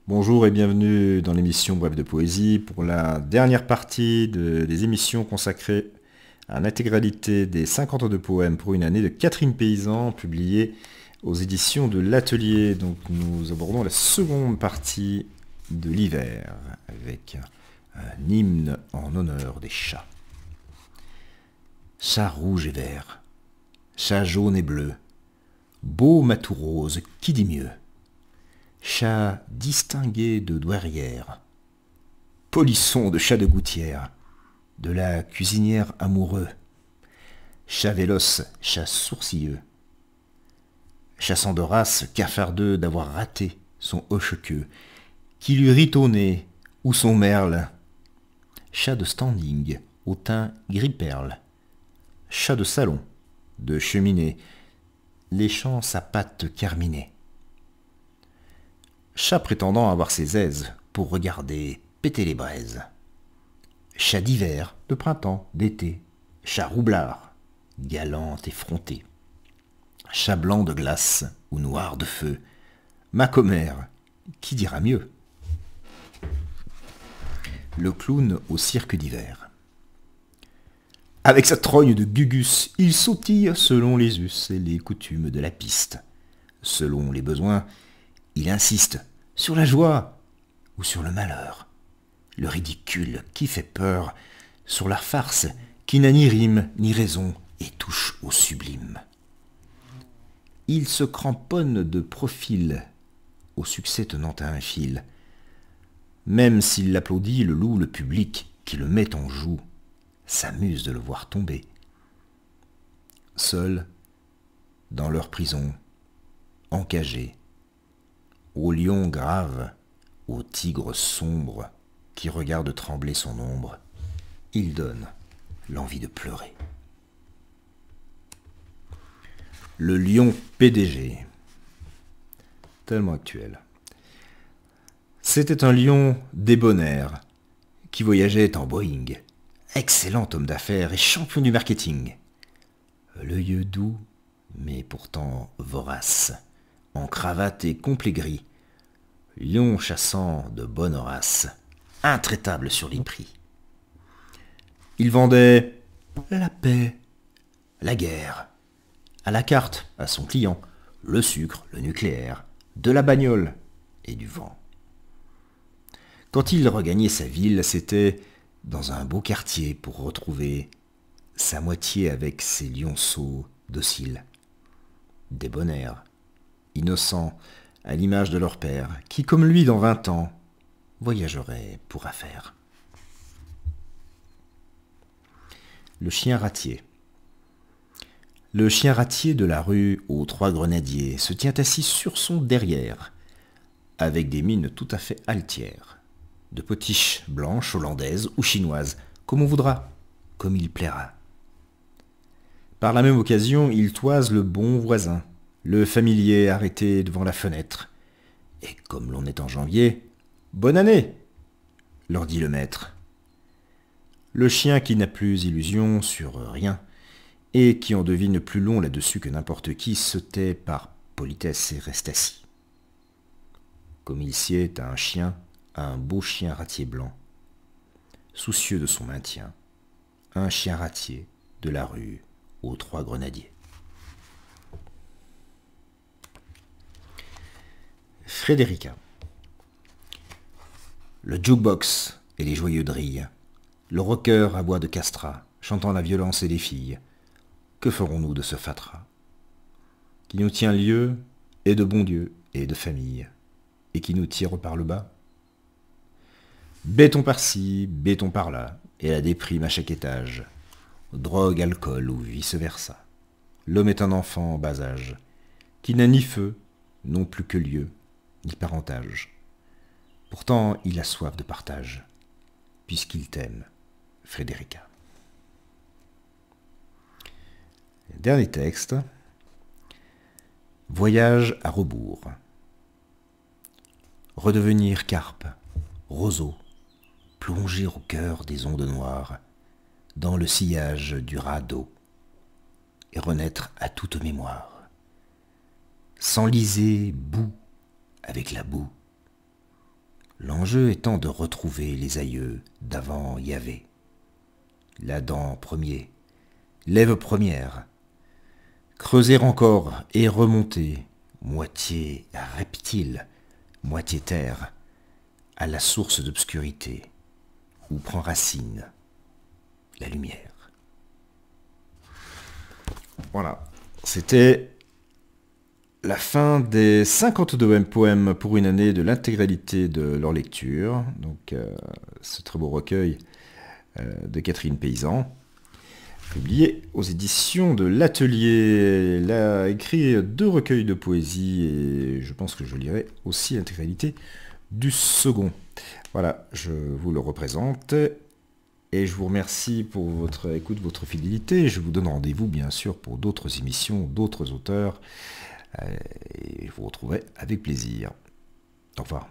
Bonjour et bienvenue dans l'émission Bref de Poésie pour la dernière partie des émissions consacrées à l'intégralité des 52 poèmes pour une année de Catherine Paysan, publiés aux éditions de l'Atelier. Donc nous abordons la seconde partie de l'hiver avec un hymne en honneur des chats. Chat rouge et vert, chat jaune et bleu, beau matou rose, qui dit mieux? Chat distingué de douairière, polisson de chat de gouttière, de la cuisinière amoureux, chat véloce, chat sourcilleux, chassant de race, cafardeux d'avoir raté son hoche-queue, qui lui rit au nez, ou son merle, chat de standing, au teint gris-perle, chat de salon, de cheminée, léchant sa patte carminée. Chat prétendant avoir ses aises pour regarder péter les braises. Chat d'hiver, de printemps, d'été. Chat roublard, galant effronté. Chat blanc de glace ou noir de feu. Ma commère, qui dira mieux? Le clown au cirque d'hiver. Avec sa trogne de gugus, il sautille selon les us et les coutumes de la piste. Selon les besoins, il insiste sur la joie ou sur le malheur, le ridicule qui fait peur, sur la farce qui n'a ni rime ni raison et touche au sublime. Il se cramponne de profil, au succès tenant à un fil. Même s'il l'applaudit, le loup, le public qui le met en joue, s'amuse de le voir tomber. Seuls, dans leur prison, encagés, au lion grave, au tigre sombre, qui regarde trembler son ombre, il donne l'envie de pleurer. Le lion PDG, tellement actuel. C'était un lion débonnaire, qui voyageait en Boeing, excellent homme d'affaires et champion du marketing. L'œil doux, mais pourtant vorace, en cravate et complet gris, lion chassant de bonne race, intraitable sur les prix. Il vendait la paix, la guerre, à la carte, à son client, le sucre, le nucléaire, de la bagnole et du vent. Quand il regagnait sa ville, c'était dans un beau quartier pour retrouver sa moitié avec ses lionceaux dociles, débonnaires, innocents, à l'image de leur père, qui, comme lui dans 20 ans, voyagerait pour affaires. Le chien ratier. Le chien ratier de la rue aux Trois Grenadiers se tient assis sur son derrière, avec des mines tout à fait altières, de potiches blanches, hollandaises ou chinoises, comme on voudra, comme il plaira. Par la même occasion, il toise le bon voisin, le familier arrêté devant la fenêtre. Et comme l'on est en janvier, « Bonne année !» leur dit le maître. Le chien qui n'a plus illusion sur rien, et qui en devine plus long là-dessus que n'importe qui, se tait par politesse et reste assis. Comme il sied à un chien, à un beau chien ratier blanc, soucieux de son maintien, un chien ratier de la rue aux Trois Grenadiers. Frédérica. Le jukebox et les joyeux drilles, le rocker à voix de castrat, chantant la violence et les filles. Que ferons-nous de ce fatras qui nous tient lieu et de bon Dieu et de famille, et qui nous tire par le bas? Béton par-ci, béton par-là, et la déprime à chaque étage. Drogue, alcool ou vice-versa. L'homme est un enfant en bas âge, qui n'a ni feu, non plus que lieu, ni parentage. Pourtant, il a soif de partage, puisqu'il t'aime, Frédérica. Dernier texte. Voyage à rebours. Redevenir carpe, roseau, plonger au cœur des ondes noires, dans le sillage du radeau, et renaître à toute mémoire. S'enliser bout avec la boue, L'enjeu étant de retrouver les aïeux d'avant Yahvé. L'Adam premier, l'Ève première. Creuser encore et remonter, moitié reptile, moitié terre, à la source d'obscurité, où prend racine la lumière. Voilà, c'était la fin des 52e poèmes pour une année de l'intégralité de leur lecture. Donc, ce très beau recueil de Catherine Paysan, publié aux éditions de l'Atelier. Elle a écrit 2 recueils de poésie et je pense que je lirai aussi l'intégralité du second. Voilà, je vous le représente et je vous remercie pour votre écoute, votre fidélité. Je vous donne rendez-vous bien sûr pour d'autres émissions, d'autres auteurs et je vous retrouverai avec plaisir. Au revoir.